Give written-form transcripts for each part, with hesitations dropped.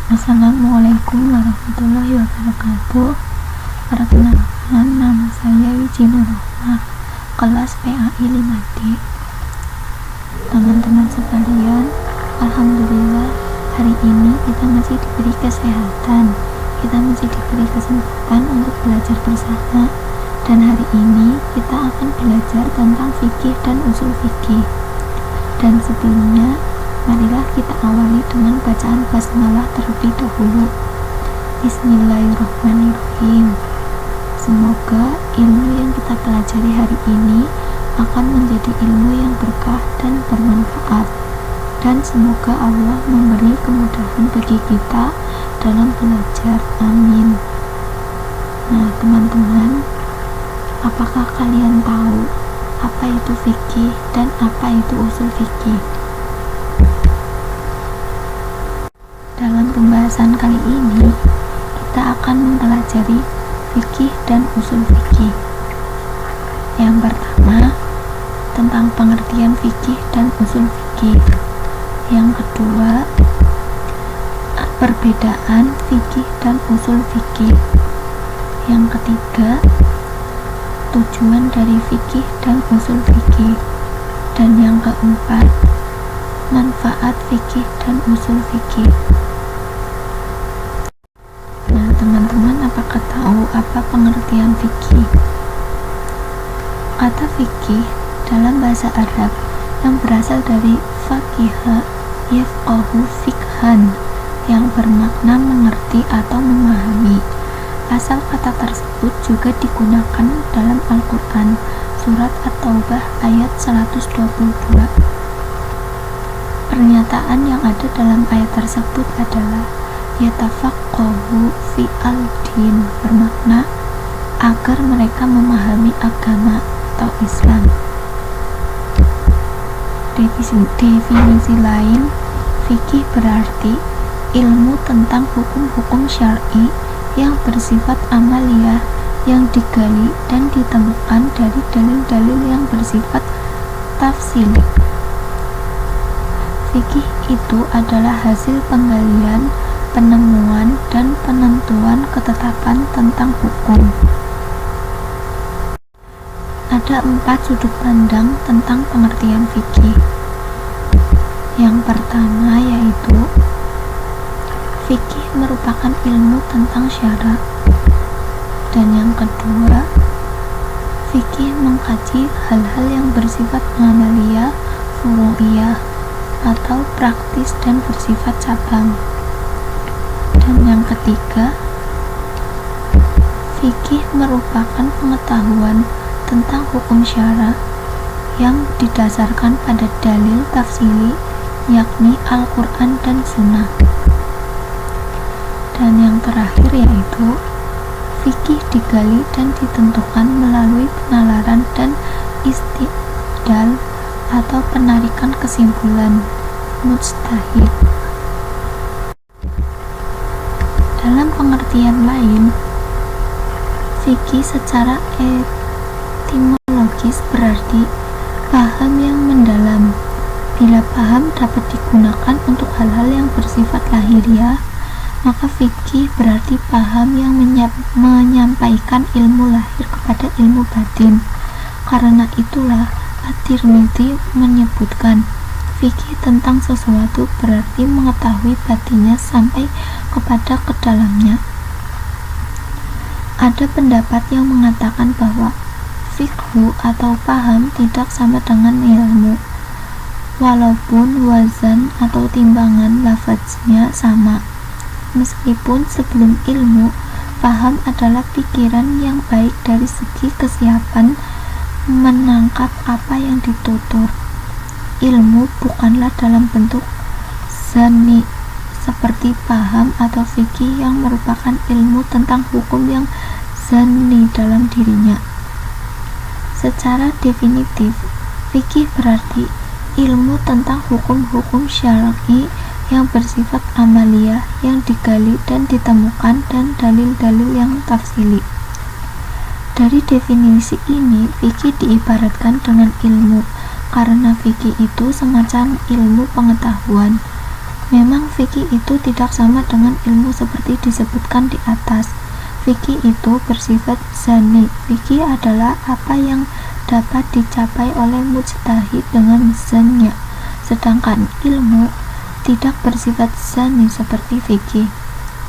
Assalamualaikum warahmatullahi wabarakatuh. Perkenalkan, nama saya Wiji Nurrohmah, kelas PAI 5D. Teman-teman sekalian, alhamdulillah hari ini kita masih diberi kesehatan, kita masih diberi kesempatan untuk belajar bersama. Dan hari ini kita akan belajar tentang fikih dan usul fikih. Dan sebelumnya, marilah kita awali dengan bacaan basmalah terlebih dahulu. Bismillahirrahmanirrahim. Semoga ilmu yang kita pelajari hari ini akan menjadi ilmu yang berkah dan bermanfaat. Dan semoga Allah memberi kemudahan bagi kita dalam belajar. Amin. Nah, teman-teman, apakah kalian tahu apa itu fikih dan apa itu usul fikih? Dalam pembahasan kali ini, kita akan mempelajari fikih dan usul fikih. Yang pertama, tentang pengertian fikih dan usul fikih. Yang kedua, perbedaan fikih dan usul fikih. Yang ketiga, tujuan dari fikih dan usul fikih. Dan yang keempat, manfaat fikih dan usul fikih. Nah, teman-teman, apakah tahu apa pengertian fikih? Kata fikih dalam bahasa Arab yang berasal dari faqiha yafqahu fikhan, yang bermakna mengerti atau memahami. Asal kata tersebut juga digunakan dalam Al-Quran, surat At-Taubah ayat 122. Pernyataan yang ada dalam ayat tersebut adalah yatafaqqahu fi al-din, bermakna agar mereka memahami agama atau Islam. Definisi lain, fikih berarti ilmu tentang hukum-hukum syar'i yang bersifat amaliyah yang digali dan ditemukan dari dalil-dalil yang bersifat tafsili. Fikih itu adalah hasil penggalian, penemuan, dan penentuan ketetapan tentang hukum. Ada 4 sudut pandang tentang pengertian fikih. Yang pertama yaitu fikih merupakan ilmu tentang syara. Dan yang kedua, fikih mengkaji hal-hal yang bersifat amaliyah, furu'iyah, atau praktis dan bersifat cabang. Dan yang ketiga, fikih merupakan pengetahuan tentang hukum syara yang didasarkan pada dalil tafsili, yakni Al-Quran dan Sunnah. Dan yang terakhir yaitu fikih digali dan ditentukan melalui penalaran dan istidlal atau penarikan kesimpulan mujtahid. Dalam pengertian lain, fikih secara etimologis berarti paham yang mendalam. Bila paham dapat digunakan untuk hal-hal yang bersifat lahiriah, maka fikih berarti paham yang menyampaikan ilmu lahir kepada ilmu batin. Karena itulah At-Tirmidzi menyebutkan fikih tentang sesuatu berarti mengetahui batinnya sampai kepada kedalamnya. Ada pendapat yang mengatakan bahwa fikhu atau paham tidak sama dengan ilmu, walaupun wazan atau timbangan lafaznya sama. Meskipun sebelum ilmu, paham adalah pikiran yang baik dari segi kesiapan menangkap apa yang ditutur. Ilmu bukanlah dalam bentuk zanni seperti paham atau fikih yang merupakan ilmu tentang hukum yang zanni dalam dirinya. Secara definitif, fikih berarti ilmu tentang hukum-hukum syar'i yang bersifat amaliyah yang digali dan ditemukan dan dalil-dalil yang tafsili. Dari definisi ini, fikih diibaratkan dengan ilmu karena fikih itu semacam ilmu pengetahuan. Memang fikih itu tidak sama dengan ilmu seperti disebutkan di atas. Fikih itu bersifat zanni. Fikih adalah apa yang dapat dicapai oleh mujtahid dengan zannya, sedangkan ilmu tidak bersifat zanni seperti fikih.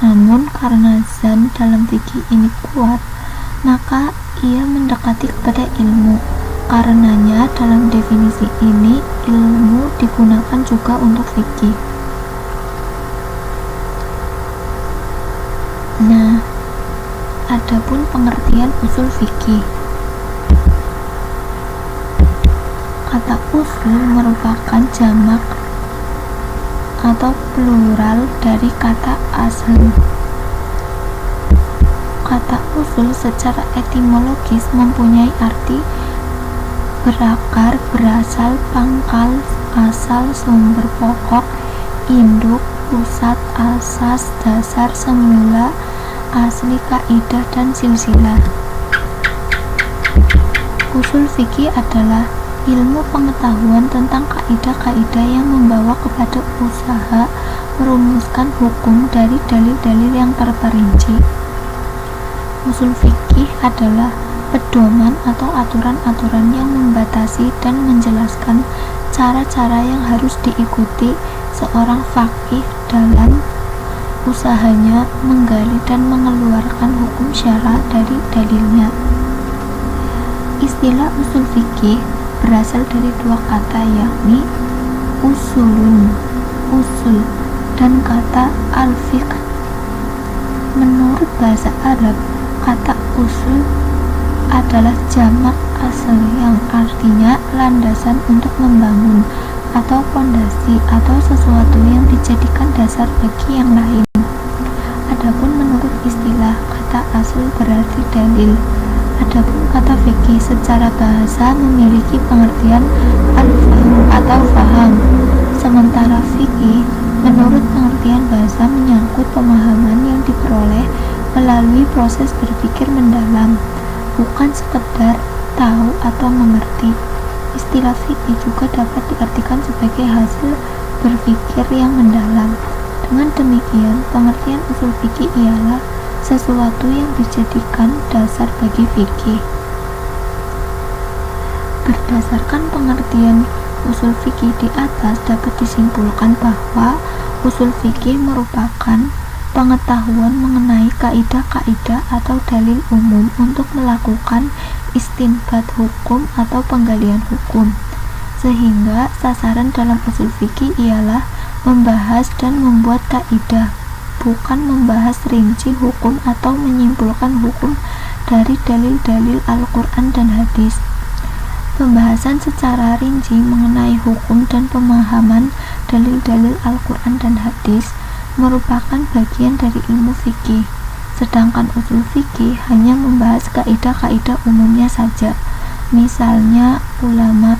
Namun karena zan dalam fikih ini kuat, maka ia mendekati kepada ilmu. Karenanya dalam definisi ini ilmu digunakan juga untuk fikih. Nah, adapun pengertian usul fikih. Kata usul merupakan jamak atau plural dari kata asal. Kata usul secara etimologis mempunyai arti berakar, berasal, pangkal, asal, sumber, pokok, induk, pusat, asas, dasar, semula, asli, kaidah, dan silsilah. Usul fikih adalah ilmu pengetahuan tentang kaidah-kaidah yang membawa kepada usaha merumuskan hukum dari dalil-dalil yang terperinci. Usul fikih adalah pedoman atau aturan-aturan yang membatasi dan menjelaskan cara-cara yang harus diikuti seorang faqih dalam usahanya menggali dan mengeluarkan hukum syara dari dalilnya. Istilah usul fikih berasal dari dua kata, yakni usulun, usul, dan kata al-fiqh. Menurut bahasa Arab, kata usul adalah jamak asal yang artinya landasan untuk membangun atau fondasi atau sesuatu yang dijadikan dasar bagi yang lain. Adapun menurut istilah, kata asal berarti dalil. Adapun kata fikih secara bahasa memiliki pengertian al-faham atau faham. Sementara fikih menurut pengertian bahasa menyangkut pemahaman yang diperoleh melalui proses berpikir mendalam, bukan sekedar tahu atau mengerti. Istilah fikih juga dapat diartikan sebagai hasil berpikir yang mendalam. Dengan demikian, pengertian usul fikih ialah sesuatu yang dijadikan dasar bagi fikih. Berdasarkan pengertian usul fikih di atas, dapat disimpulkan bahwa usul fikih merupakan pengetahuan mengenai kaidah-kaidah atau dalil umum untuk melakukan istinbat hukum atau penggalian hukum, sehingga sasaran dalam usul fikih ialah membahas dan membuat kaidah, bukan membahas rinci hukum atau menyimpulkan hukum dari dalil-dalil Al-Quran dan hadis. Pembahasan secara rinci mengenai hukum dan pemahaman dalil-dalil Al-Quran dan hadis merupakan bagian dari ilmu fikih, sedangkan usul fikih hanya membahas kaidah-kaidah umumnya saja. Misalnya, ulama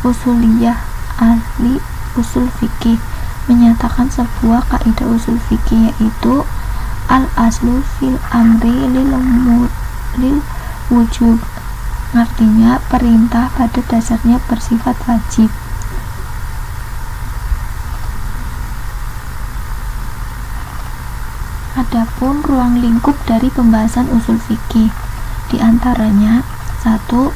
usuliyah ahli usul fikih menyatakan sebuah kaidah usul fikih, yaitu al-aslu fil amri lil wujub, artinya perintah pada dasarnya bersifat wajib. Adapun ruang lingkup dari pembahasan usul fikih, diantaranya 1.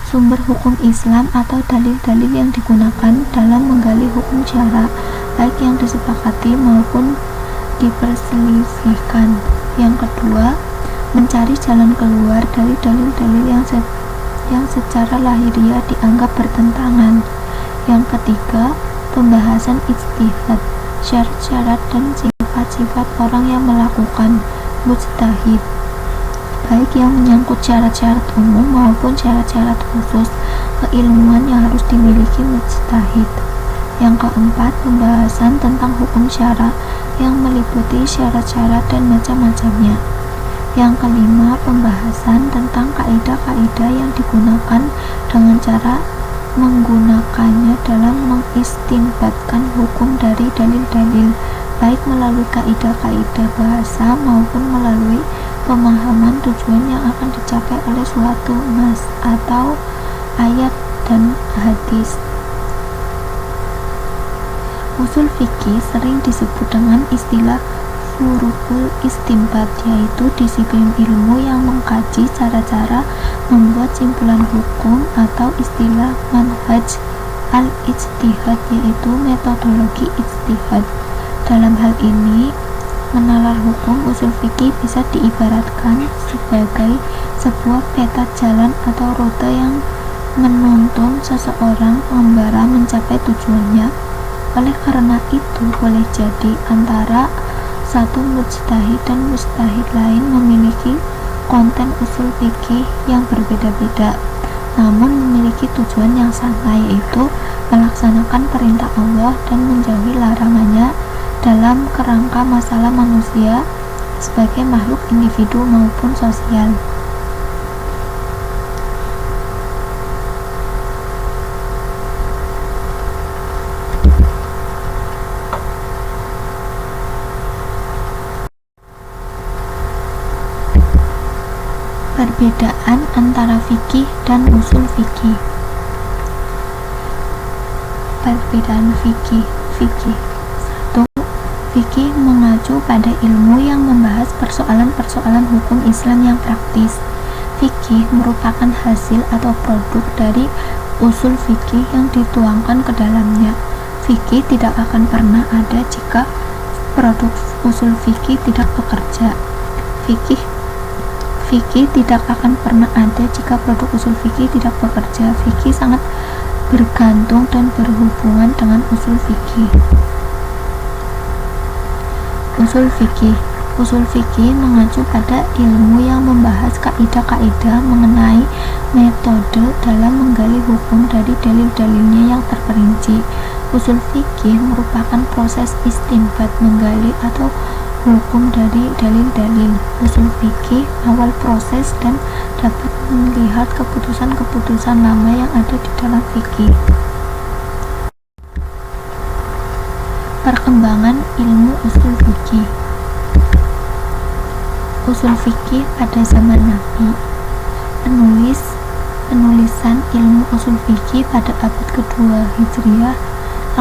Sumber hukum Islam atau dalil-dalil yang digunakan dalam menggali hukum syara, baik yang disepakati maupun diperselisihkan. Yang kedua, mencari jalan keluar dari dalil-dalil yang secara lahiriah dianggap bertentangan. Yang ketiga, pembahasan ijtihad, syarat-syarat dan sifat-sifat orang yang melakukan mujtahid, baik yang menyangkut syarat-syarat umum maupun syarat-syarat khusus keilmuan yang harus dimiliki mujtahid. Yang keempat, pembahasan tentang hukum syara yang meliputi syarat-syarat dan macam-macamnya. Yang kelima, pembahasan tentang kaidah-kaidah yang digunakan dengan cara menggunakannya dalam mengistinbatkan hukum dari dalil-dalil, baik melalui kaidah-kaidah bahasa maupun melalui pemahaman tujuan yang akan dicapai oleh suatu nas atau ayat dan hadis. Usul fikih sering disebut dengan istilah furu'ul istinbat, yaitu disiplin ilmu yang mengkaji cara-cara membuat simpulan hukum, atau istilah manhaj al-ijtihad, yaitu metodologi ijtihad. Dalam hal ini, menalar hukum usul fikih bisa diibaratkan sebagai sebuah peta jalan atau rute yang menuntun seseorang pengembara mencapai tujuannya. Oleh karena itu, boleh jadi antara satu mujtahid dan mujtahid lain memiliki konten usul fikih yang berbeda-beda, namun memiliki tujuan yang sama, yaitu melaksanakan perintah Allah dan menjauhi larangannya dalam kerangka masalah manusia sebagai makhluk individu maupun sosial. Perbedaan antara fikih dan usul fikih. Perbedaan fikih. 1. Fikih mengacu pada ilmu yang membahas persoalan-persoalan hukum Islam yang praktis. Fikih merupakan hasil atau produk dari usul fikih yang dituangkan ke dalamnya. Fikih tidak akan pernah ada jika produk usul fikih tidak bekerja. Fikih tidak akan pernah ada jika produk usul fikih tidak bekerja. Fikih sangat bergantung dan berhubungan dengan usul fikih. Usul fikih mengacu pada ilmu yang membahas kaidah-kaidah mengenai metode dalam menggali hukum dari dalil-dalilnya yang terperinci. Usul fikih merupakan proses istinbat, menggali atau hukum dari dalil-dalil. Usul fikih awal proses dan dapat melihat keputusan-keputusan lama yang ada di dalam fikih. Perkembangan ilmu usul fikih. Usul fikih pada zaman Nabi. Penulisan ilmu usul fikih pada abad kedua Hijriah,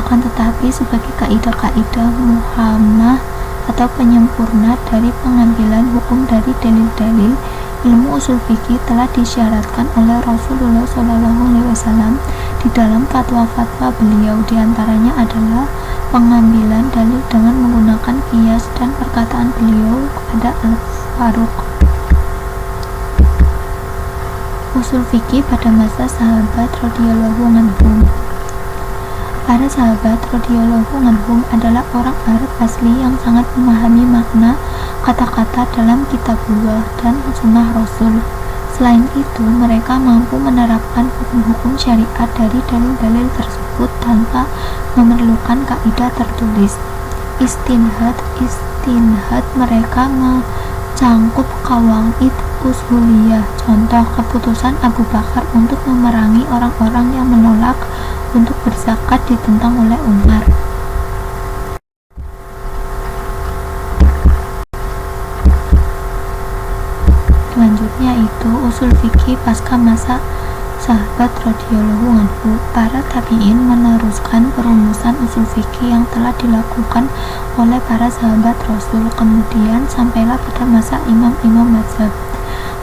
akan tetapi sebagai kaidah-kaidah muhammah atau penyempurna dari pengambilan hukum dari dalil-dalil, ilmu usul fikih telah disyaratkan oleh Rasulullah SAW di dalam fatwa-fatwa beliau. Di antaranya adalah pengambilan dalil dengan menggunakan qiyas dan perkataan beliau kepada Al-Faruq. Usul fikih pada masa sahabat radhiyallahu anhum. Para sahabat radhiyallahu anhum adalah orang Arab asli yang sangat memahami makna kata-kata dalam kitabullah dan sunnah Rasul. Selain itu, mereka mampu menerapkan hukum-hukum syariat dari dalil-dalil tersebut tanpa memerlukan kaidah tertulis. Istinhad mereka mencangkup qawaid usuliyah. Contoh, keputusan Abu Bakar untuk memerangi orang-orang yang menolak untuk berzakat ditentang oleh Umar. Selanjutnya itu usul fikih pasca masa sahabat radhiyallahu anhu. Para tabi'in meneruskan perumusan usul fikih yang telah dilakukan oleh para sahabat Rasul, kemudian sampailah pada masa imam-imam mazhab.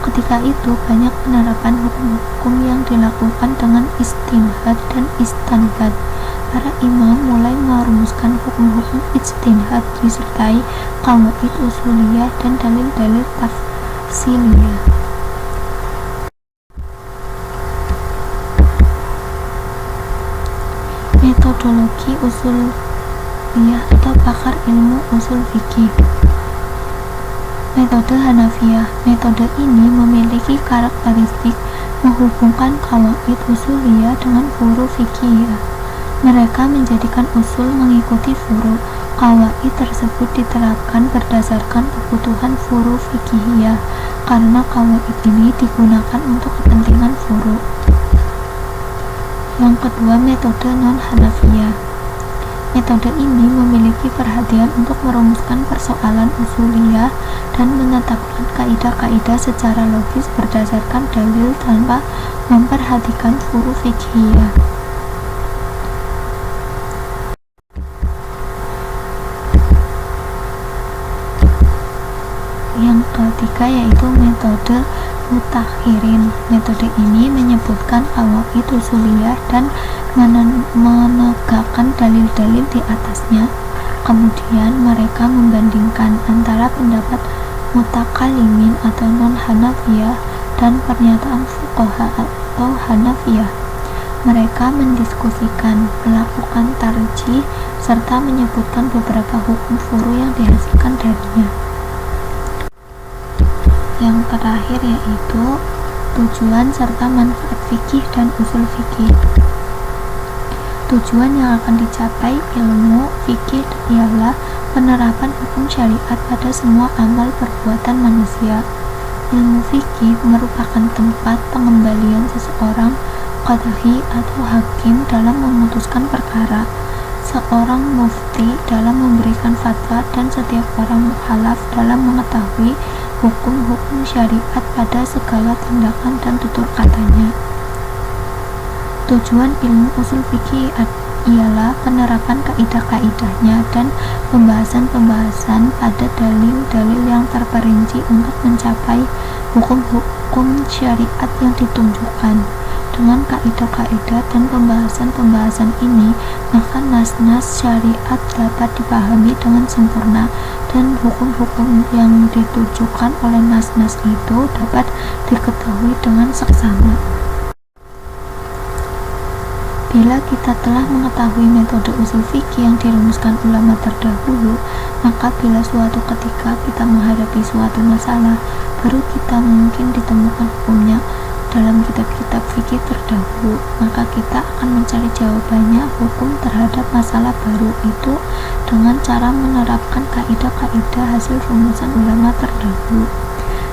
Ketika itu banyak penerapan hukum-hukum yang dilakukan dengan istinhad dan istanbad. Para imam mulai merumuskan hukum-hukum istinhad disertai qawaid usuliyah dan dalil-dalil tafsiliyah. Metodologi usuliyah atau pakar ilmu usul fikih. Metode Hanafiyah. Metode ini memiliki karakteristik menghubungkan qawaid usuliyah dengan furu fikihiyah. Mereka menjadikan usul mengikuti furu. Qawaid tersebut diterapkan berdasarkan kebutuhan furu fikihiyah, karena qawaid ini digunakan untuk kepentingan furu. Yang kedua, metode non-Hanafiyah. Metode ini memiliki perhatian untuk merumuskan persoalan usuliyah dan menetapkan kaidah-kaidah secara logis berdasarkan dalil tanpa memperhatikan furu fikihiyah. ketiga yaitu metode mutakhirin. Metode ini menyebutkan qawaid usuliyah dan menegakkan dalil-dalil di atasnya. Kemudian mereka membandingkan antara pendapat mutakalimin atau non-Hanafiyah dan pernyataan fuqaha atau Hanafiyah. Mereka mendiskusikan, melakukan tarjih, serta menyebutkan beberapa hukum furu yang dihasilkan darinya. Yang terakhir yaitu tujuan serta manfaat fikih dan usul fikih. Tujuan yang akan dicapai ilmu fikih ialah penerapan hukum syariat pada semua amal perbuatan manusia. Ilmu fikih merupakan tempat pengembalian seseorang qadhi atau hakim dalam memutuskan perkara, seorang mufti dalam memberikan fatwa, dan setiap orang mukhalaf dalam mengetahui hukum-hukum syariat pada segala tindakan dan tutur katanya. Tujuan ilmu usul fikih ialah penerapan kaidah-kaidahnya dan pembahasan-pembahasan pada dalil-dalil yang terperinci untuk mencapai hukum-hukum syariat yang ditunjukkan. Dengan kaidah-kaidah dan pembahasan-pembahasan ini, maka nas-nas syariat dapat dipahami dengan sempurna dan hukum-hukum yang ditujukan oleh nas-nas itu dapat diketahui dengan seksama. Bila kita telah mengetahui metode usul fikih yang dirumuskan ulama terdahulu, maka bila suatu ketika kita menghadapi suatu masalah, baru kita mungkin ditemukan hukumnya dalam kitab-kitab fikih terdahulu, maka kita akan mencari jawabannya hukum terhadap masalah baru itu dengan cara menerapkan kaidah-kaidah hasil rumusan ulama terdahulu.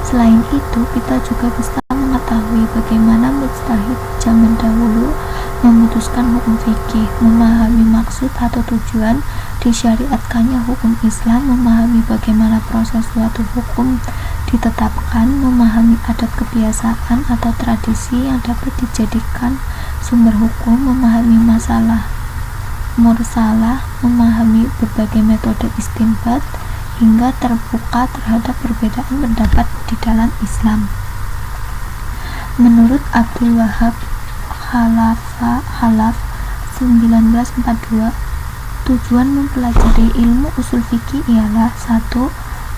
Selain itu, kita juga bisa mengetahui bagaimana mujtahid zaman dahulu memutuskan hukum fikih, memahami maksud atau tujuan disyariatkannya hukum Islam, memahami bagaimana proses suatu hukum ditetapkan, memahami adat kebiasaan atau tradisi yang dapat dijadikan sumber hukum, memahami masalah mursalah, memahami berbagai metode istinbat, hingga terbuka terhadap perbedaan pendapat di dalam Islam. Menurut Abdul Wahab Khalaf 1942, tujuan mempelajari ilmu usul fikih ialah 1.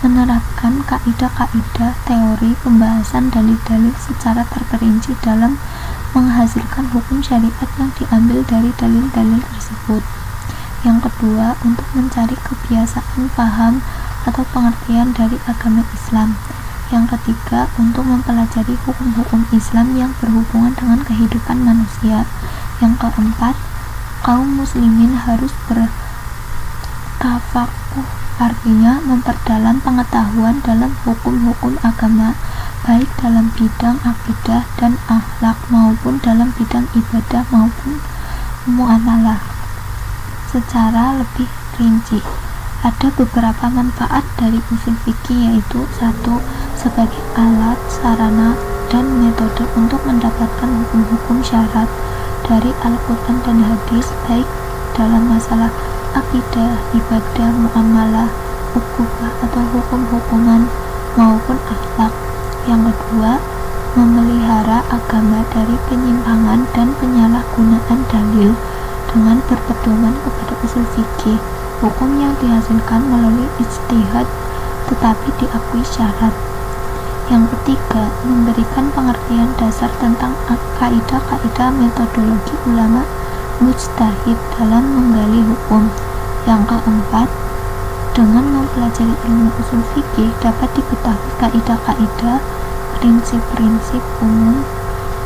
Menerapkan kaidah-kaidah teori pembahasan dalil-dalil secara terperinci dalam menghasilkan hukum syariat yang diambil dari dalil-dalil tersebut. Yang kedua, untuk mencari kebiasaan paham atau pengertian dari agama Islam. Yang ketiga, untuk mempelajari hukum-hukum Islam yang berhubungan dengan kehidupan manusia. Yang keempat, kaum muslimin harus bertafakuh, artinya memperdalam pengetahuan dalam hukum-hukum agama, baik dalam bidang akidah dan akhlak maupun dalam bidang ibadah maupun muamalah. Secara lebih rinci, ada beberapa manfaat dari usul fikih, yaitu 1. Sebagai alat, sarana, dan metode untuk mendapatkan hukum-hukum syarat dari Al-Quran dan hadis, baik dalam masalah akidah, ibadah, muamalah, ukubah atau hukum-hukuman maupun akhlak. Yang kedua, memelihara agama dari penyimpangan dan penyalahgunaan dalil dengan berpedoman kepada usul fikih, hukum yang dihasilkan melalui ijtihad tetapi diakui syarat. Yang ketiga, memberikan pengertian dasar tentang kaidah-kaidah metodologi ulama mujtahid dalam menggali hukum. Yang keempat, dengan mempelajari ilmu usul fikih dapat diketahui kaidah-kaidah, prinsip-prinsip umum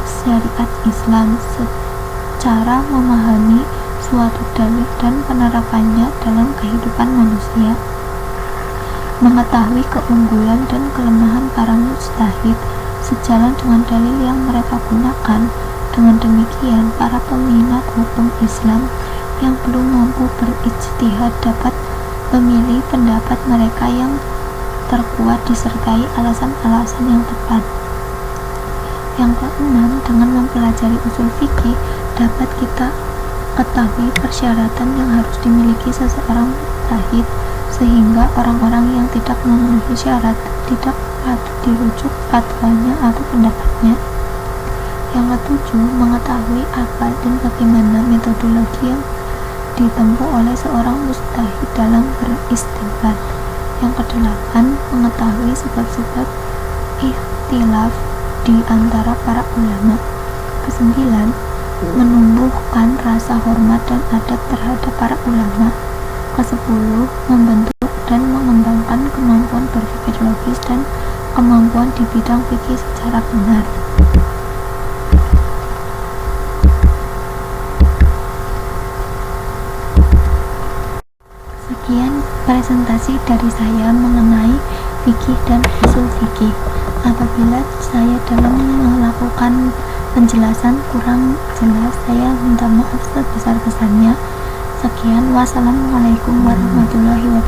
syariat Islam secara memahami suatu dalil dan penerapannya dalam kehidupan manusia. Mengetahui keunggulan dan kelemahan para mujtahid sejalan dengan dalil yang mereka gunakan. Dengan demikian, para peminat hukum Islam yang belum mampu berijtihad dapat memilih pendapat mereka yang terkuat disertai alasan-alasan yang tepat. Yang keenam, dengan mempelajari usul fikih dapat kita ketahui persyaratan yang harus dimiliki seseorang mujtahid, sehingga orang-orang yang tidak memenuhi syarat tidak patut dirujuk fatwanya atau pendapatnya. Yang ketujuh, mengetahui apa dan bagaimana metodologi yang ditempuh oleh seorang mujtahid dalam beristinbat. Yang kedelapan, mengetahui sebab-sebab ikhtilaf di antara para ulama. Kesembilan, menumbuhkan rasa hormat dan adab terhadap para ulama. Kesepuluh, membentuk dan mengembangkan kemampuan berpikir logis dan kemampuan di bidang fikih secara benar. Sekian presentasi dari saya mengenai fikih dan usul fikih. Apabila saya dalam melakukan penjelasan kurang jelas, saya minta maaf sebesar-besarnya. Sekian, wassalamualaikum warahmatullahi wabarakatuh.